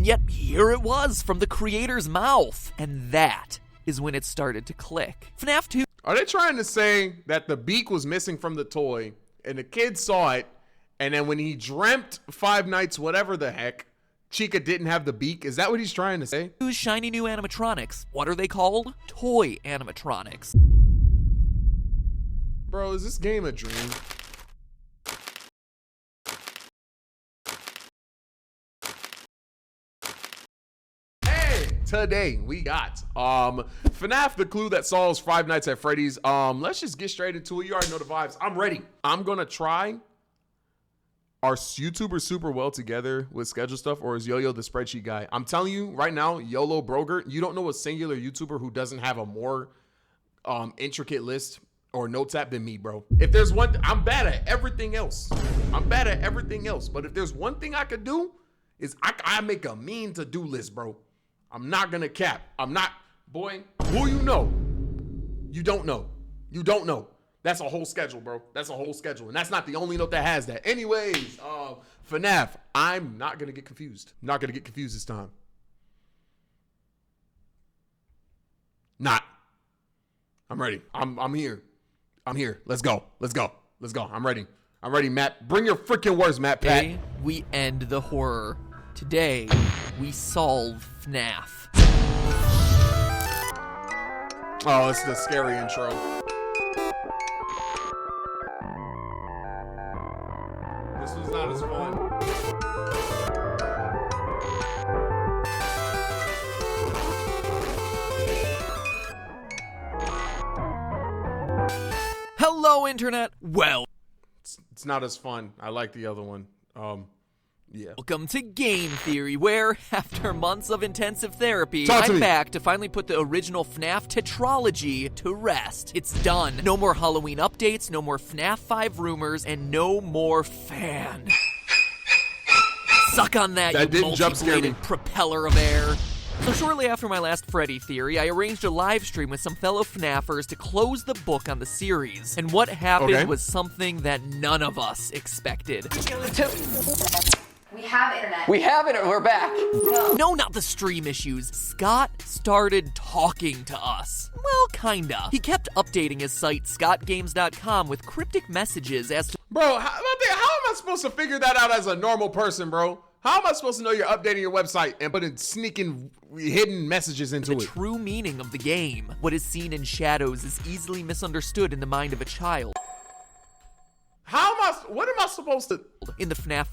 And yet, here it was from the creator's mouth. And that is when it started to click. FNAF 2... Are they trying to say that the beak was missing from the toy, and the kid saw it, and then when he dreamt Five Nights, whatever the heck, Chica didn't have the beak? Is that what he's trying to say? Shiny new animatronics. What are they called? Toy animatronics. Bro, is this game a dream? Today we got FNAF the clue that solves Five Nights at Freddy's. Let's just get straight into it. You already know the vibes. I'm ready. I'm gonna try. Are YouTubers super well together with schedule stuff, or is Yoyo the spreadsheet guy? I'm telling you right now, YOLO Broger, you don't know a singular YouTuber who doesn't have a more intricate list or notes app than me, bro. If there's one, I'm bad at everything else. But if there's one thing I could do, is I make a mean to-do list, bro. I'm not gonna cap. I'm not, boy, who you know? You don't know. You don't know. That's a whole schedule, bro. That's a whole schedule. And that's not the only note that has that. Anyways, FNAF, I'm not gonna get confused. I'm not gonna get confused this time. Not. I'm ready. I'm here. I'm here. Let's go. Let's go. Let's go. I'm ready. I'm ready, Matt. Bring your freaking words, Matt Pat. Today, we end the horror. Today, we solve FNAF. Oh, it's the scary intro. This was not as fun. Hello, Internet. Well, it's not as fun. I like the other one. Yeah. Welcome to Game Theory, where, after months of intensive therapy, Talk to I'm me. back to finally put the original FNAF tetralogy to rest. It's done. No more Halloween updates, no more FNAF 5 rumors, and no more fan. Suck on that, you didn't jump scare me. multi-bladed propeller of air. So shortly after my last Freddy theory, I arranged a live stream with some fellow FNAFers to close the book on the series. And what happened was something that none of us expected. We have internet. We have it. We're back. No, not the stream issues. Scott started talking to us. Well, kinda. He kept updating his site, scottgames.com, with cryptic messages as to... Bro, how am I supposed to figure that out as a normal person, bro? How am I supposed to know you're updating your website and putting sneaking hidden messages into the it? true meaning of the game. What is seen in shadows is easily misunderstood in the mind of a child. What am I supposed to... In the FNAF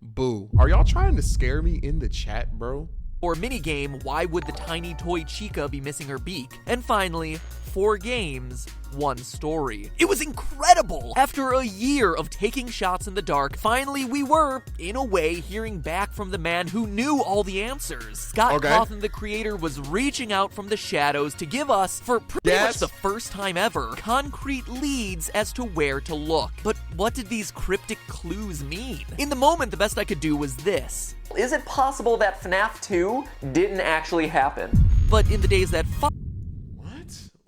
Boo. Are y'all trying to scare me in the chat, bro? or minigame, why would the tiny toy Chica be missing her beak? And finally, 4 games, 1 story. It was incredible! After a year of taking shots in the dark, finally we were, in a way, hearing back from the man who knew all the answers. Scott Cawthon, the creator, was reaching out from the shadows to give us, for pretty much the first time ever, concrete leads as to where to look. But what did these cryptic clues mean? In the moment, the best I could do was this. Is it possible that FNAF 2 didn't actually happen? But in the days that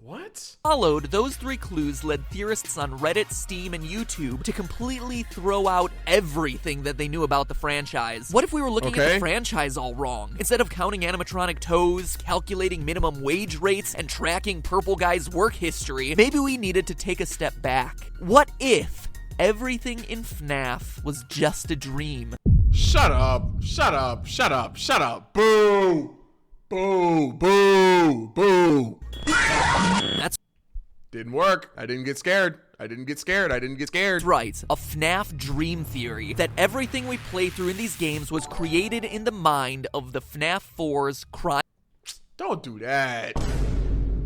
What? followed, those 3 clues led theorists on Reddit, Steam, and YouTube to completely throw out everything that they knew about the franchise. What if we were looking at the franchise all wrong? Instead of counting animatronic toes, calculating minimum wage rates, and tracking Purple Guy's work history, maybe we needed to take a step back. What if everything in FNAF was just a dream? Shut up. Shut up. Shut up. Shut up. Boo. Boo. Boo. Boo. That's didn't work. I didn't get scared. I didn't get scared. I didn't get scared. right. A FNAF dream theory that everything we play through in these games was created in the mind of the FNAF 4's crime. Don't do that.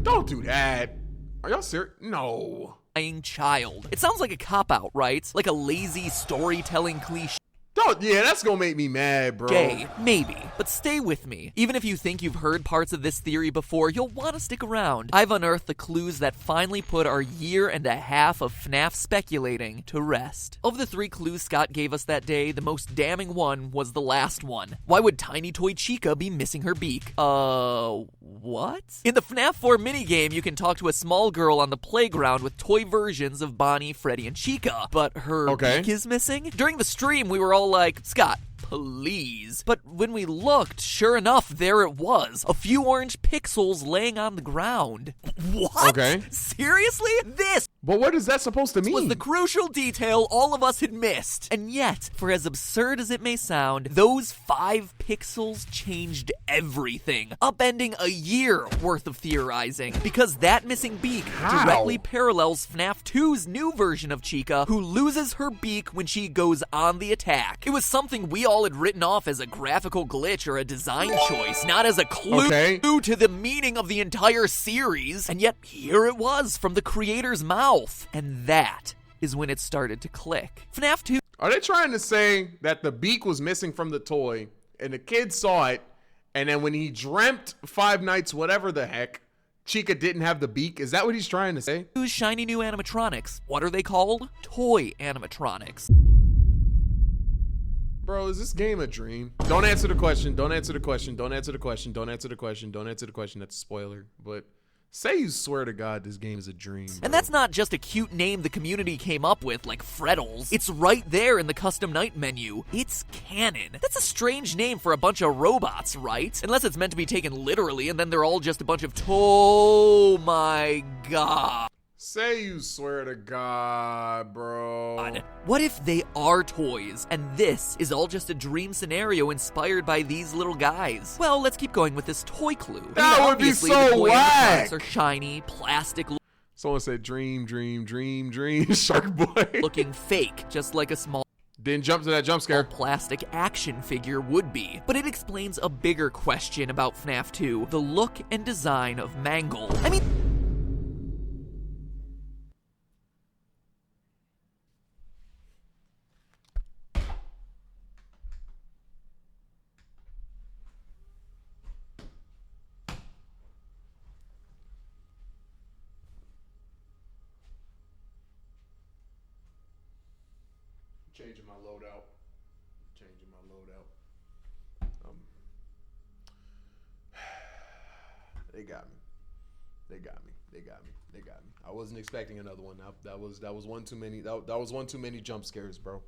Don't do that. Are y'all serious? No. Child. It sounds like a cop-out, right? Like a lazy storytelling cliche. Yeah, that's gonna make me mad, bro. Gay, maybe, but stay with me. Even if you think you've heard parts of this theory before, you'll want to stick around. I've unearthed the clues that finally put our 1.5 years of FNAF speculating to rest. Of the 3 clues Scott gave us that day, the most damning one was the last one. Why would tiny toy Chica be missing her beak? What? In the FNAF 4 minigame, you can talk to a small girl on the playground with toy versions of Bonnie, Freddy, and Chica, but her beak is missing? During the stream, we were all like, Scott, please. But when we looked, sure enough, there it was. A few orange pixels laying on the ground. What? Okay. Seriously? This But what is that supposed to mean? was the crucial detail all of us had missed. And yet, for as absurd as it may sound, those 5 pixels changed everything, upending a year worth of theorizing. Because that missing beak directly parallels FNAF 2's new version of Chica, who loses her beak when she goes on the attack. It was something we all had written off as a graphical glitch or a design choice, not as a clue to the meaning of the entire series. And yet, here it was from the creator's mouth. And that is when it started to click. FNAF 2. Are they trying to say that the beak was missing from the toy and the kid saw it, and then when he dreamt Five Nights whatever the heck, Chica didn't have the beak? Is that what he's trying to say? Shiny new animatronics. What are they called? Toy animatronics. Bro, is this game a dream? Don't answer the question. Don't answer the question. Don't answer the question. Don't answer the question. Don't answer the question. That's a spoiler. But say you swear to God this game is a dream. Bro. And that's not just a cute name the community came up with, like Freddles. It's right there in the custom night menu. It's canon. That's a strange name for a bunch of robots, right? Unless it's meant to be taken literally, and then they're all just a bunch of oh my god. Say you swear to God, bro. What if they are toys, and this is all just a dream scenario inspired by these little guys? Well, let's keep going with this toy clue. That would be obviously, so the toy whack. animatronics are shiny, plastic Someone said dream, dream, dream, dream, Shark Boy. looking fake, just like a small Didn't jump to that jump scare. plastic action figure would be. But it explains a bigger question about FNAF 2, the look and design of Mangle. I mean, Changing my loadout. Changing my loadout. They got me. They got me. They got me. They got me. I wasn't expecting another one. That was one too many. That was one too many jump scares, bro.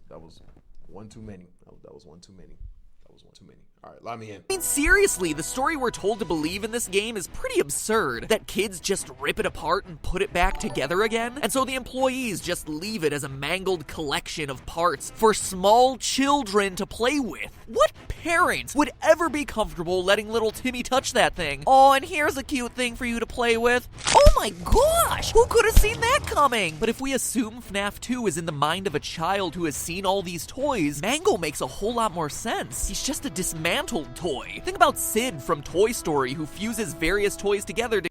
That was one too many. That was one too many. That was one too many. All right, let me in. I mean, seriously, the story we're told to believe in this game is pretty absurd. That kids just rip it apart and put it back together again, and so the employees just leave it as a mangled collection of parts for small children to play with. What parents would ever be comfortable letting little Timmy touch that thing? Oh, and here's a cute thing for you to play with. Oh my gosh, who could have seen that coming? But if we assume FNAF 2 is in the mind of a child who has seen all these toys, Mangle makes a whole lot more sense. He's just a dismantled toy. Think about Sid from Toy Story, who fuses various toys together to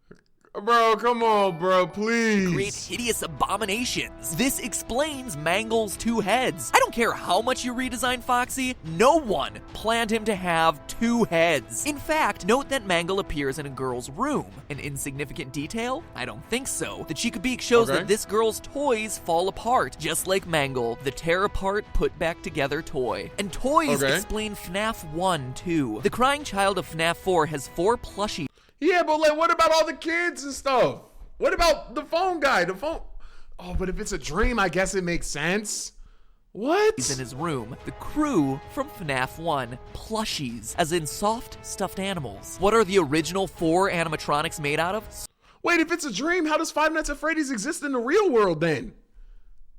Bro, come on, bro, please. create hideous abominations. This explains Mangle's 2 heads. I don't care how much you redesign Foxy, no one planned him to have 2 heads. In fact, note that Mangle appears in a girl's room. An insignificant detail? I don't think so. The Chica Beak shows that this girl's toys fall apart, just like Mangle, the tear apart, put back together toy. And toys explain FNAF 1 too. The crying child of FNAF 4 has 4 plushies. Yeah, but like, what about all the kids and stuff? What about the phone guy? The phone. Oh, but if it's a dream, I guess it makes sense. What? He's in his room. The crew from FNAF 1. Plushies, as in soft, stuffed animals. What are the original 4 animatronics made out of? Wait, if it's a dream, how does Five Nights at Freddy's exist in the real world then?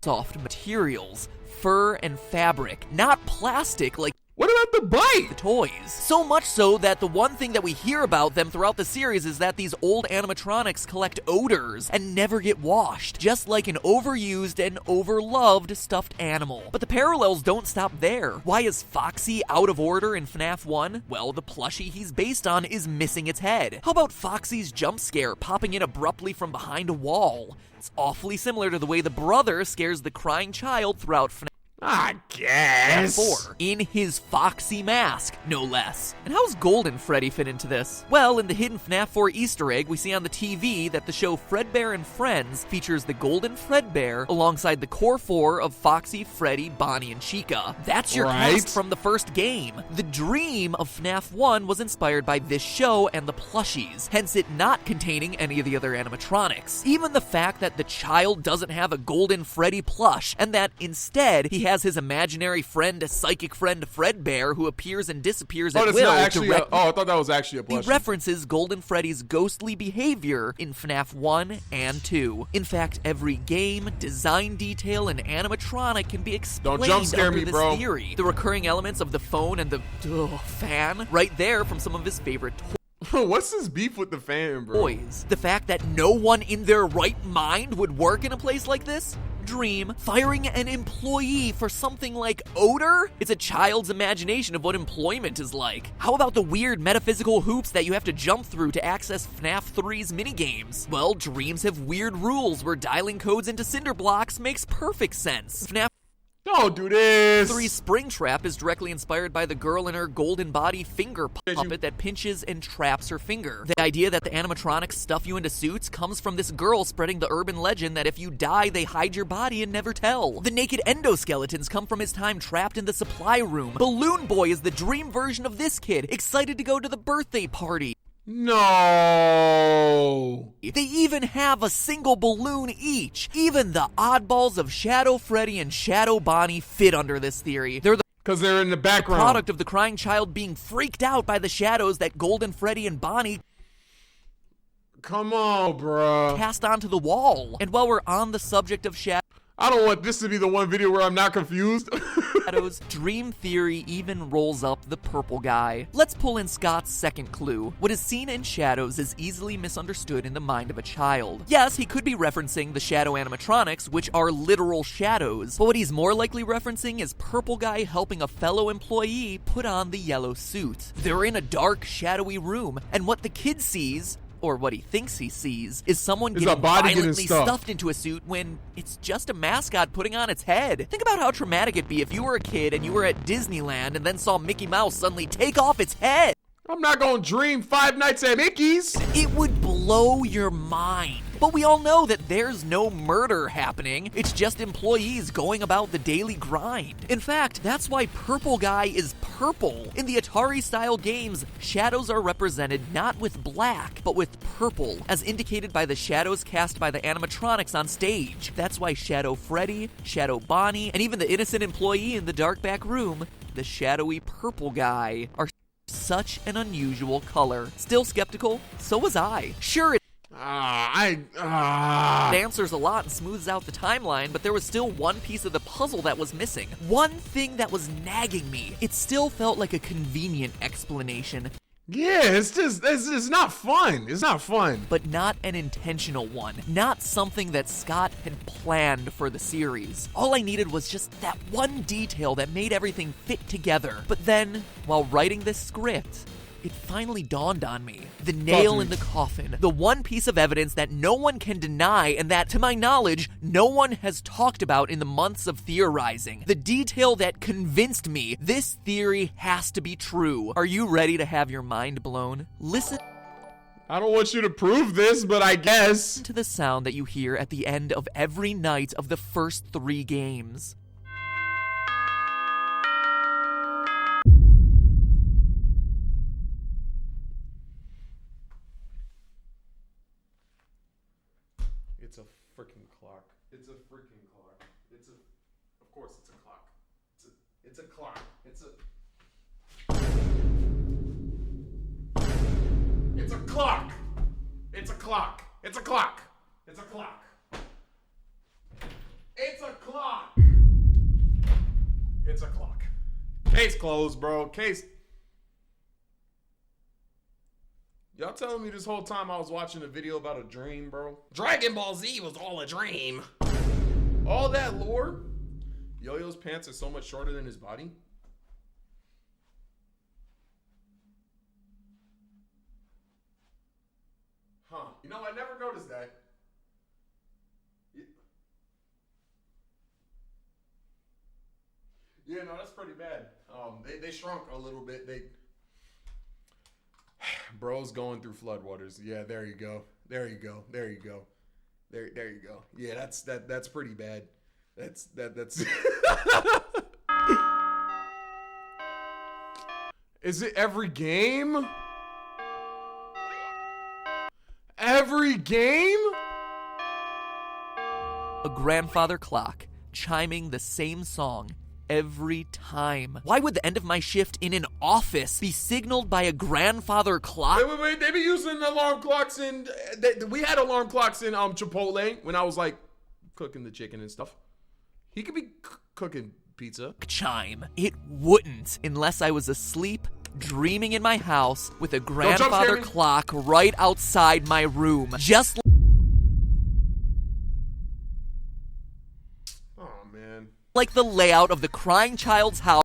Soft materials, fur and fabric, not plastic like What about the bite? the toys. So much so that the one thing that we hear about them throughout the series is that these old animatronics collect odors and never get washed, just like an overused and overloved stuffed animal. But the parallels don't stop there. Why is Foxy out of order in FNAF 1? Well, the plushie he's based on is missing its head. How about Foxy's jump scare popping in abruptly from behind a wall? It's awfully similar to the way the brother scares the crying child throughout FNAF I guess. 4, in his Foxy mask, no less. And how's Golden Freddy fit into this? Well, in the hidden FNAF 4 Easter egg, we see on the TV that the show Fredbear and Friends features the Golden Fredbear alongside the core 4 of Foxy, Freddy, Bonnie, and Chica. That's your cast from the first game. The dream of FNAF 1 was inspired by this show and the plushies, hence it not containing any of the other animatronics. Even the fact that the child doesn't have a Golden Freddy plush, and that instead he has has his imaginary friend, psychic friend Fredbear, who appears and disappears at that's will. not actually. I thought that was actually a He plushie. references Golden Freddy's ghostly behavior in FNAF 1 and 2. In fact, every game, design detail, and animatronic can be explained Don't jump scare under me, this bro. theory. The recurring elements of the phone and the fan, right there from some of his favorite What's this beef with the fan, bro? toys. The fact that no one in their right mind would work in a place like this? Dream. Firing an employee for something like odor? It's a child's imagination of what employment is like. How about the weird metaphysical hoops that you have to jump through to access FNAF 3's minigames? Well, dreams have weird rules where dialing codes into cinder blocks makes perfect sense. FNAF Don't do this. 3 Springtrap is directly inspired by the girl in her golden body finger puppet that pinches and traps her finger. The idea that the animatronics stuff you into suits comes from this girl spreading the urban legend that if you die, they hide your body and never tell. The naked endoskeletons come from his time trapped in the supply room. Balloon Boy is the dream version of this kid, excited to go to the birthday party. No. They even have a single balloon each. Even the oddballs of Shadow Freddy and Shadow Bonnie fit under this theory. They're the Because they're in the background. product of the crying child being freaked out by the shadows that Golden Freddy and Bonnie Come on, bruh. cast onto the wall. And while we're on the subject of shadows, I don't want this to be the one video where I'm not confused. Dream Theory even rolls up the purple guy. Let's pull in Scott's second clue. What is seen in shadows is easily misunderstood in the mind of a child. Yes, he could be referencing the shadow animatronics, which are literal shadows, but what he's more likely referencing is purple guy helping a fellow employee put on the yellow suit. They're in a dark, shadowy room, and what the kid sees, or what he thinks he sees, is someone Is a getting body getting violently stuffed. stuffed into a suit when it's just a mascot putting on its head. Think about how traumatic it'd be if you were a kid and you were at Disneyland and then saw Mickey Mouse suddenly take off its head. I'm not gonna dream Five Nights at Mickey's. It would blow your mind. But we all know that there's no murder happening. It's just employees going about the daily grind. In fact, that's why Purple Guy is purple. In the Atari-style games, shadows are represented not with black, but with purple, as indicated by the shadows cast by the animatronics on stage. That's why Shadow Freddy, Shadow Bonnie, and even the innocent employee in the dark back room, the shadowy purple guy, are such an unusual color. Still skeptical? So was I. Sure, it answers a lot and smooths out the timeline, but there was still one piece of the puzzle that was missing. One thing that was nagging me. It still felt like a convenient explanation, Yeah, it's not fun. It's not fun. but not an intentional one. Not something that Scott had planned for the series. All I needed was just that one detail that made everything fit together. But then, while writing this script, it finally dawned on me. The nail in the coffin. The one piece of evidence that no one can deny and that, to my knowledge, no one has talked about in the months of theorizing. The detail that convinced me this theory has to be true. Are you ready to have your mind blown? Listen I don't want you to prove this, but I guess. to the sound that you hear at the end of every night of the first 3 games. It's a freaking clock. It's a freaking clock. Of course it's a clock. It's a clock. It's a clock. It's a clock. It's a clock. It's a clock. It's a clock. It's a clock. Case closed, bro. Case. Y'all telling me this whole time I was watching a video about a dream, bro? Dragon Ball Z was all a dream. All that lore? Yo-Yo's pants are so much shorter than his body? Huh. You know, I never noticed that. Yeah, no, that's pretty bad. They shrunk a little bit. Bro's going through floodwaters. Yeah, there you go. There you go. There you go. There you go. Yeah, that's pretty bad. That's Is it every game? Every game? A grandfather clock, chiming the same song every time. Why would the end of my shift in an office be signaled by a grandfather clock? Wait. They be using alarm clocks and we had alarm clocks in Chipotle when I was like cooking the chicken and stuff. He could be cooking pizza. Chime. It wouldn't unless I was asleep, dreaming in my house with a grandfather clock right outside my room. Just like the layout of the crying child's house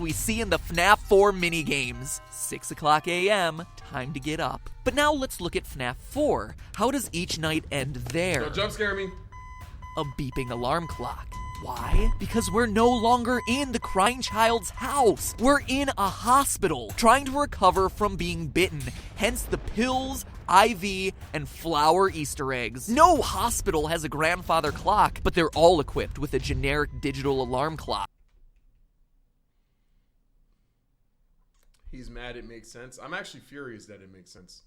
we see in the FNAF 4 minigames. 6 o'clock a.m., time to get up. But now let's look at FNAF 4. How does each night end there? Don't jump scare me. A beeping alarm clock. Why? Because we're no longer in the crying child's house. We're in a hospital, trying to recover from being bitten. Hence the pills, IV, and flower Easter eggs. No hospital has a grandfather clock, but they're all equipped with a generic digital alarm clock. He's mad it makes sense. I'm actually furious that it makes sense.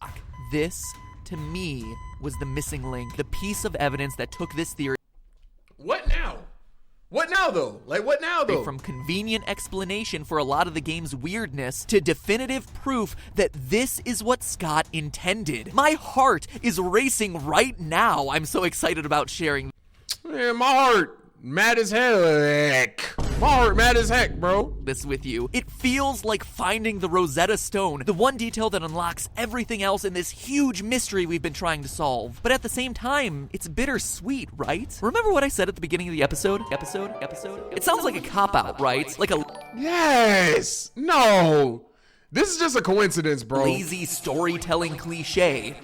This, to me, was the missing link, the piece of evidence that took this theory. What now? What now, though? Like, what now, though? From convenient explanation for a lot of the game's weirdness to definitive proof that this is what Scott intended. My heart is racing right now. I'm so excited about sharing. Man, my heart mad as heck. My heart mad as heck, bro. This with you. It feels like finding the Rosetta Stone, the one detail that unlocks everything else in this huge mystery we've been trying to solve. But at the same time, it's bittersweet, right? Remember what I said at the beginning of the episode? It sounds like a cop-out, right? Like a Yes. No. This is just a coincidence, bro. lazy storytelling cliche.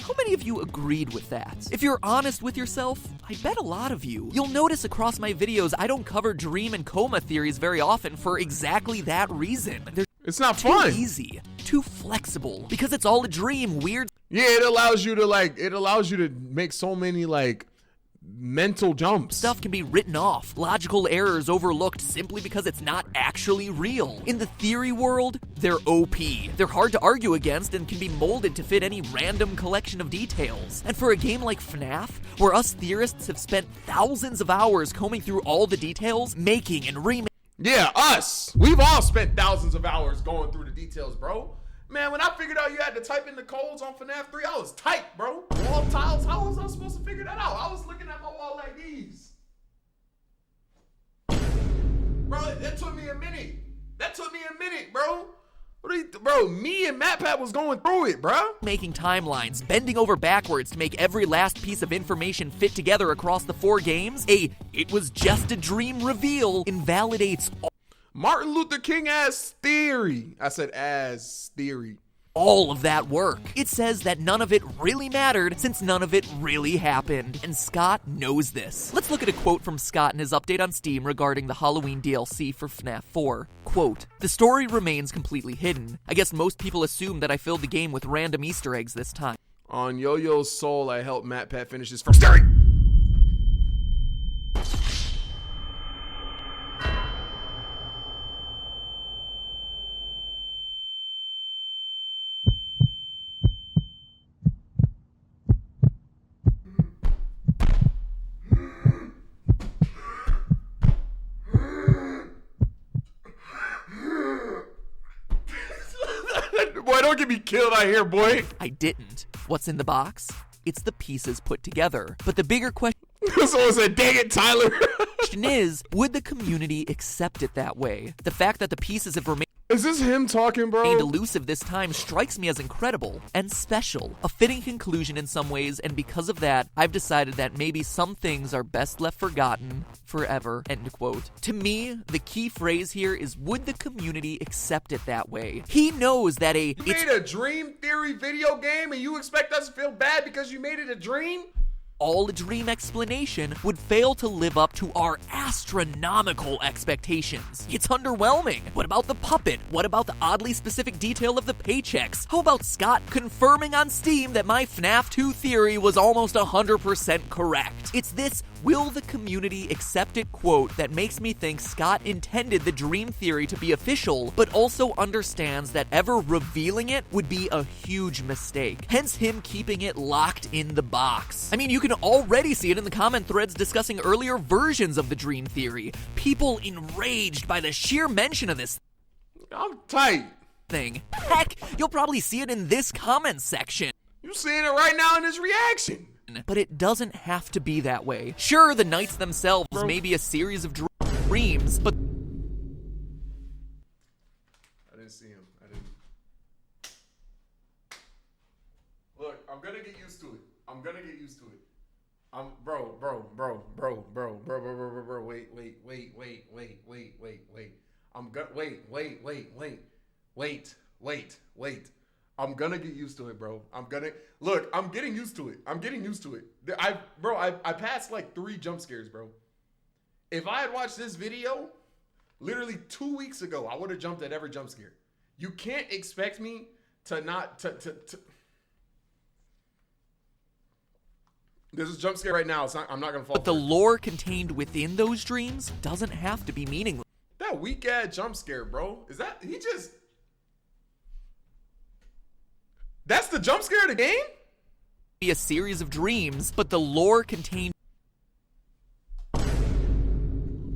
How many of you agreed with that? If you're honest with yourself, I bet a lot of you. You'll notice across my videos, I don't cover dream and coma theories very often for exactly that reason. They're It's not fun. too easy, too flexible, because it's all a dream, weird Yeah, it allows you to make so many mental jumps. stuff can be written off, logical errors overlooked simply because it's not actually real. In the theory world, they're OP. They're hard to argue against and can be molded to fit any random collection of details. And for a game like FNAF, where us theorists have spent thousands of hours combing through all the details, making and remaking. Yeah, us. We've all spent thousands of hours going through the details, bro. Man, when I figured out you had to type in the codes on FNAF 3, I was tight, bro. Wall tiles, how was I supposed to figure that out? I was looking at my wall like these. Bro, that took me a minute. Bro. Bro, me and MatPat was going through it, bro. Making timelines, bending over backwards to make every last piece of information fit together across the 4 games, it was just a dream reveal invalidates Martin Luther King as theory. I said as theory. all of that work. It says that none of it really mattered since none of it really happened, and Scott knows this. Let's look at a quote from Scott in his update on Steam regarding the Halloween DLC for FNAF 4. Quote, "The story remains completely hidden. I guess most people assume that I filled the game with random Easter eggs this time. On Yoyo's soul, I helped MatPat finish his first story. Boy, don't get me killed out here, boy. I didn't. What's in the box? It's the pieces put together. But the bigger question Someone said, dang it, Tyler. is, would the community accept it that way? The fact that the pieces have remained Is this him talking, bro? elusive this time strikes me as incredible and special. A fitting conclusion in some ways, and because of that, I've decided that maybe some things are best left forgotten forever." End quote. To me, the key phrase here is, would the community accept it that way? He knows that You made a dream theory video game and you expect us to feel bad because you made it a dream? all a dream explanation would fail to live up to our astronomical expectations. It's underwhelming. What about the puppet? What about the oddly specific detail of the paychecks? How about Scott confirming on Steam that my FNAF 2 theory was almost 100% correct? fact. It's this "will the community accept it" quote that makes me think Scott intended the dream theory to be official, but also understands that ever revealing it would be a huge mistake. Hence him keeping it locked in the box. I mean, you can already see it in the comment threads discussing earlier versions of the dream theory. People enraged by the sheer mention of this I'm tight. thing. Heck, you'll probably see it in this comment section. You seeing it right now in his reaction. But it doesn't have to be that way. Sure, the nights themselves may be a series of dreams, but I didn't see him. I didn't. Look, I'm gonna get used to it. I'm gonna get used to it. Bro. Wait. I'm gonna wait. I'm gonna get used to it, bro. I'm getting used to it. I passed like 3 jump scares, bro. If I had watched this video literally 2 weeks ago, I would have jumped at every jump scare. You can't expect me to not There's a jump scare right now. I'm not gonna fall. But the lore contained within those dreams doesn't have to be meaningless. That weak ass jump scare, bro. Is that That's the jump scare of the game? Be a series of dreams, but the lore contained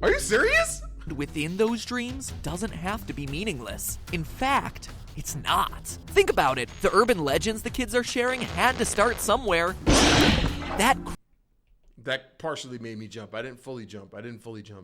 Are you serious? within those dreams doesn't have to be meaningless. In fact, it's not. Think about it. The urban legends the kids are sharing had to start somewhere. That partially made me jump. I didn't fully jump,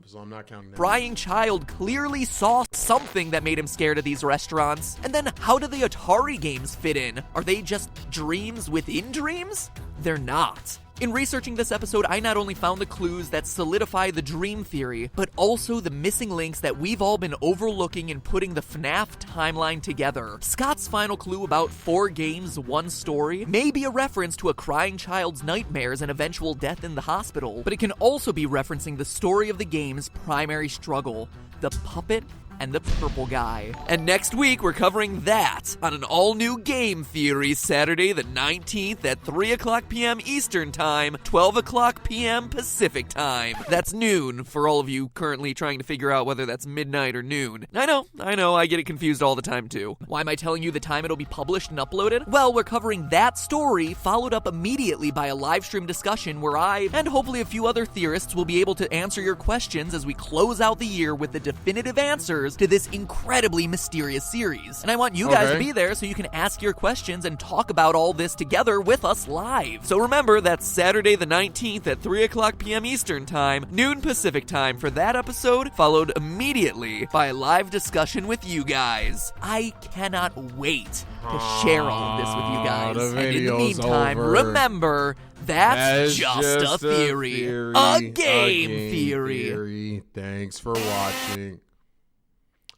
so I'm not counting that. Crying child clearly saw something that made him scared of these restaurants. And then how do the Atari games fit in? Are they just dreams within dreams? They're not. In researching this episode, I not only found the clues that solidify the dream theory, but also the missing links that we've all been overlooking in putting the FNAF timeline together. Scott's final clue about 4 games, 1 story may be a reference to a crying child's nightmares and eventual death in the hospital, but it can also be referencing the story of the game's primary struggle, the puppet and the purple guy. And next week, we're covering that on an all-new Game Theory Saturday the 19th at 3 o'clock p.m. Eastern Time, 12 o'clock p.m. Pacific Time. That's noon for all of you currently trying to figure out whether that's midnight or noon. I know, I get it confused all the time too. Why am I telling you the time it'll be published and uploaded? Well, we're covering that story, followed up immediately by a live stream discussion where I, and hopefully a few other theorists, will be able to answer your questions as we close out the year with the definitive answers to this incredibly mysterious series. And I want you guys to be there so you can ask your questions and talk about all this together with us live. So remember, that's Saturday the 19th at 3 o'clock p.m. Eastern Time, noon Pacific Time for that episode, followed immediately by a live discussion with you guys. I cannot wait to share all of this with you guys. And in the meantime, remember, that's just a theory. A game theory. Thanks for watching.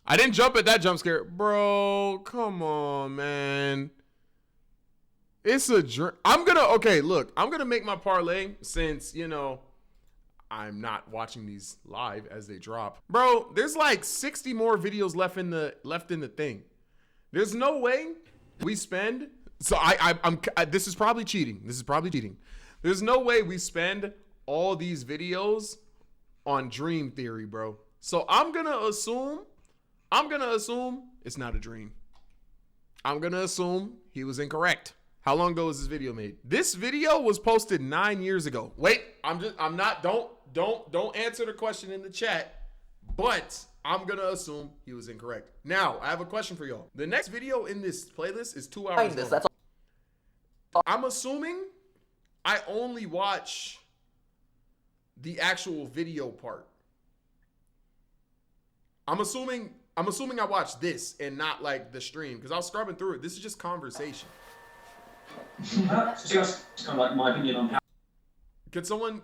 I didn't jump at that jump scare. Bro, come on, man. It's a dream. I'm going to make my parlay since, I'm not watching these live as they drop. Bro, there's like 60 more videos left in the thing. There's no way we spend. So this is probably cheating. There's no way we spend all these videos on dream theory, bro. So I'm going to assume it's not a dream. I'm going to assume he was incorrect. How long ago was this video made? This video was posted 9 years ago. Wait, don't answer the question in the chat, but I'm going to assume he was incorrect. Now, I have a question for y'all. The next video in this playlist is 2 hours long. I'm assuming I only watch the actual video part. I'm assuming I watched this and not like the stream because I was scrubbing through it. This is just conversation. Just kind of like my opinion on how. Could someone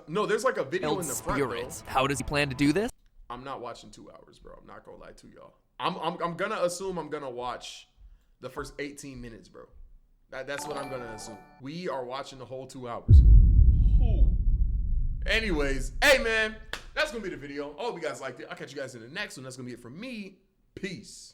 no, there's like a video in the front, bro. How does he plan to do this? I'm not watching 2 hours, bro. I'm not gonna lie to y'all. I'm gonna assume I'm gonna watch the first 18 minutes, bro. That's what I'm gonna assume. We are watching the whole 2 hours. Ooh. Anyways, hey man, that's gonna be the video. I hope you guys liked it. I'll catch you guys in the next one. That's gonna be it from me. Peace.